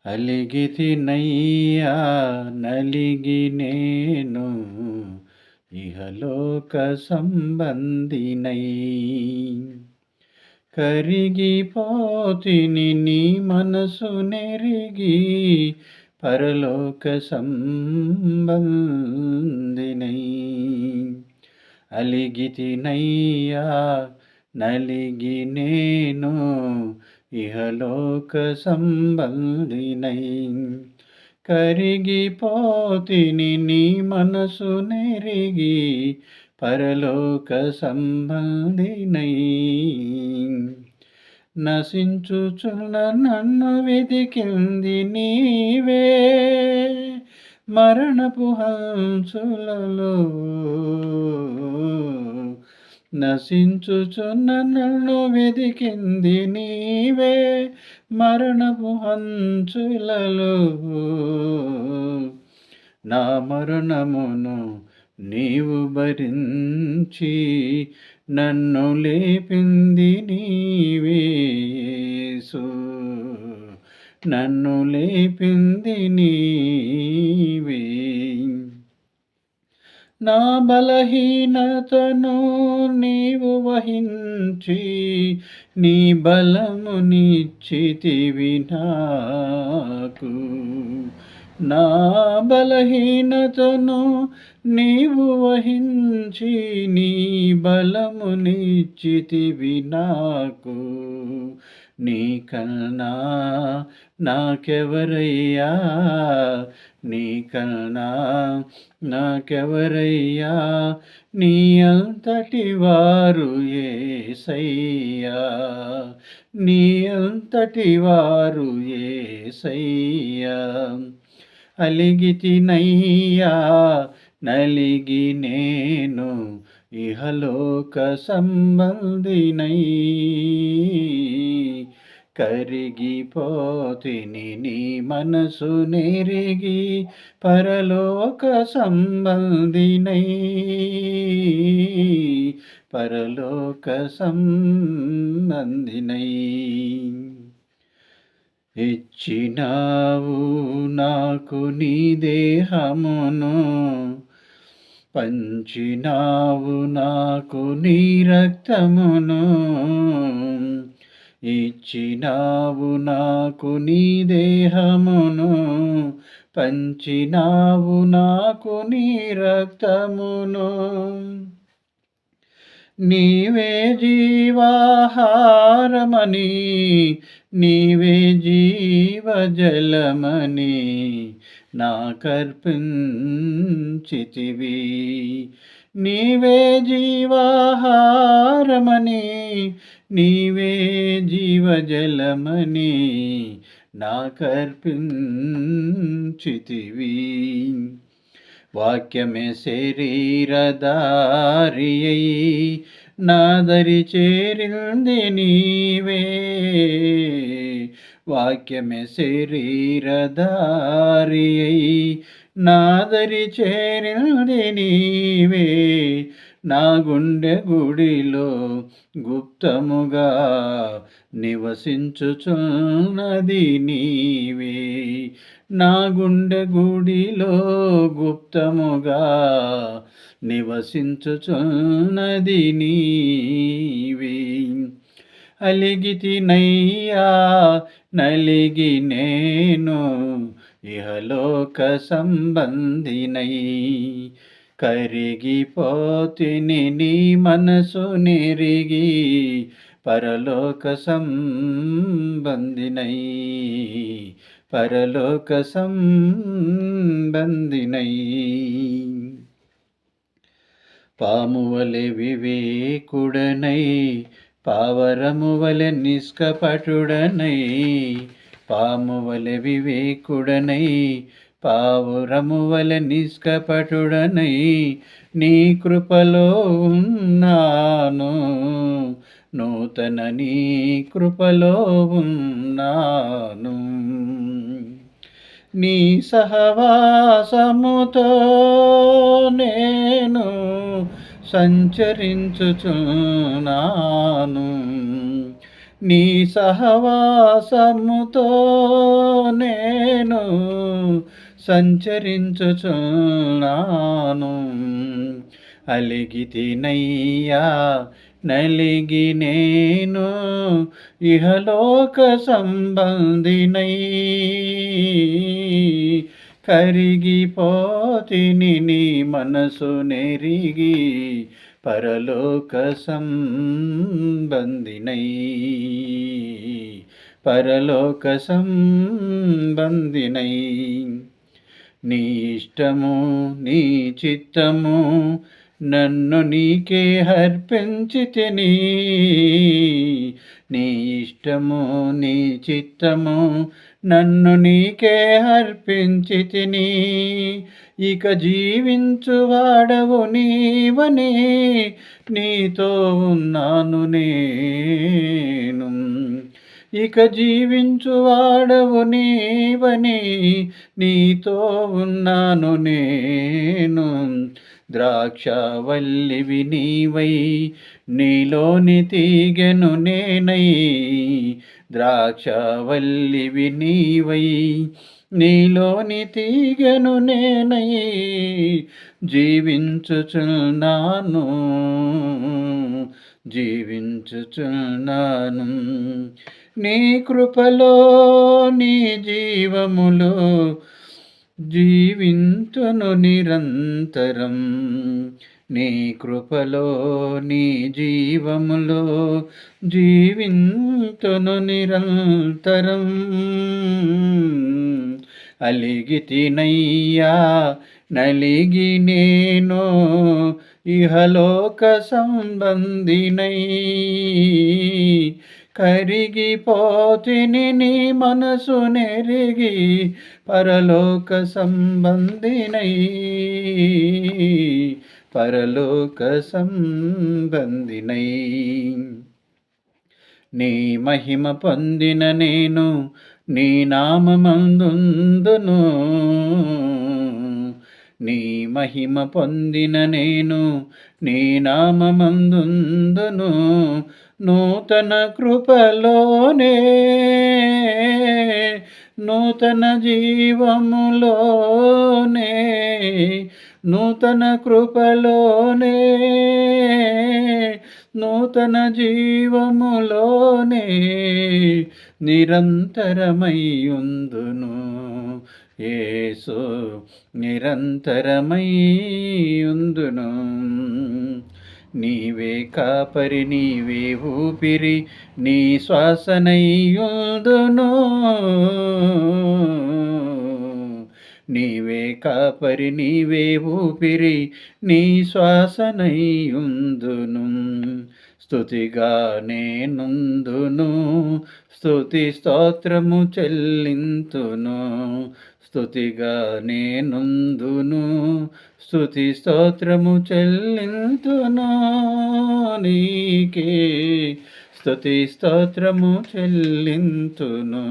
అలిగితినయ్యా నలిగి నేను ఇహలోక సంబంధినై కరిగిపోతిని నీ మనసు నెరిగి పరలోక సంబంధినై అలిగితినయ్యా నలిగి నేను ఇహలోక సంబంధినై కరిగిపోతిని నీ మనసు నెరిగి పరలోక సంబంధినై నశించుచున్న నన్ను వెదికింది నీవే మరణపు హంసులలో నశించుచున్న నన్ను వెదికింది నీవే మరణపు హంచులలో నా మరణమును నీవు భరించి నన్ను లేపింది నీవే యేసు నన్ను లేపింది నీవే నా బలహీనతను నీవు వహించి నీ బలమునిచ్చితివి నాకు నా బలహీనతను నీవు వహించి నీ బలమునిచ్చితివి నాకు నీకన్నా నాకెవరయ్యా నీకన్నా నాకెవరయ్యా నీ అంతటి వారు యేసయ్యా నీ అంతటి వారు యేసయ్యా అలిగితినయ్యా నలిగి నేను ఇహలోక సంబంధినై కరిగిపోతిని నీ మనసు నెరిగి పరలోక సంబంధినై పరలోక సంబంధినై ఇచ్చినావు నాకు నీ దేహమును పంచినావు నాకు నీ రక్తమును ఇచ్చినావు నాకు నీ దేహమును పంచినావు నాకు నీ రక్తమును నీవే జీవాహారమని నీవే జీవజలమని నాకర్పించితివి నీవే జీవాహారమని నీవే జీవజలమని నాకర్పించితివి వాక్యమే శరీరధారియై నాదరి చేరింది నీవే వాక్యమే శరీరధారియై నాదరి చేరింది నీవే నా గుండె గుడిలో గుప్తముగా నివసించుచున్నది నీవే నా గుండె గుడిలో గుప్తముగా నివసించుచున్నది నీవే అలిగితినయ్యా నలిగి నేను ఇహలోక సంబంధినై కరిగిపోతిని నీ మనసు నెరిగి పరలోక సంబంధినై పరలోక సంబంధినై పామువలె వివేకుడనై పావరమువలె నిష్కపటుడనై పామువలె వివేకుడనై పావురమువలె నిష్కపటుడనై నీ కృపలో ఉన్నాను నూతన నీ కృపలో ఉన్నాను నీ సహవాసముతో నేను సంచరించుచున్నాను నీ సహవాసముతో నేను సంచరించుచున్నాను. అలిగితినయ్యా నలిగి నేను ఇహలోక సంబంధినై కరిగిపోతిని నీ మనసు నెరిగి పరలోక సంబంధినై పరలోక సంబంధినై నీ ఇష్టము నీ చిత్తము నన్ను నీకే అర్పించితిని. నీ ఇష్టము నీ చిత్తము నన్ను నీకే అర్పించితిని. ఇక జీవించువాడవు నీవని నీతో ఉన్నాను నేను. ఇక జీవించువాడవు నీవని నీతో ఉన్నాను నేను. ద్రాక్షవల్లివి నీవై నీలోని తీగెను నేనై. ద్రాక్షవల్లివి నీవై నీలోని తీగెను నేనై జీవించుచున్నాను జీవించుచున్నాను. నీ కృపలో నీ జీవములో జీవింతును నిరంతరం. నీ కృపలో నీ జీవములో జీవింతును నిరంతరం. అలిగితినయ్యా నలిగి నేను ఇహలోక సంబంధినై కరిగిపోతిని నీ మనసు నెరిగి పరలోక సంబంధినై పరలోక సంబంధినై. నీ మహిమ పొందిన నేను నీ నామమందుందును. నీ మహిమ పొందిన నేను నీ నామమందుందును. నూతన కృపలోనే నూతన జీవములోనే నూతన కృపలోనే నూతన జీవములోనే నిరంతరమయ్యుందును. యేసు నిరంతరమయ్యుందును. నీవే కాపరి నీవే ఊపిరి నీ శ్వాసనయ్యుందును. నీవే కాపరి నీవే ఊపిరి నీ శ్వాసనయ్యుందును. స్తుతిగా నేనుందును స్తుతి స్తోత్రము చెల్లింతును. స్తుతిగా నేనుందును స్తుతి స్తోత్రము చెల్లింతును. నీకే స్తుతి స్తోత్రము చెల్లింతును.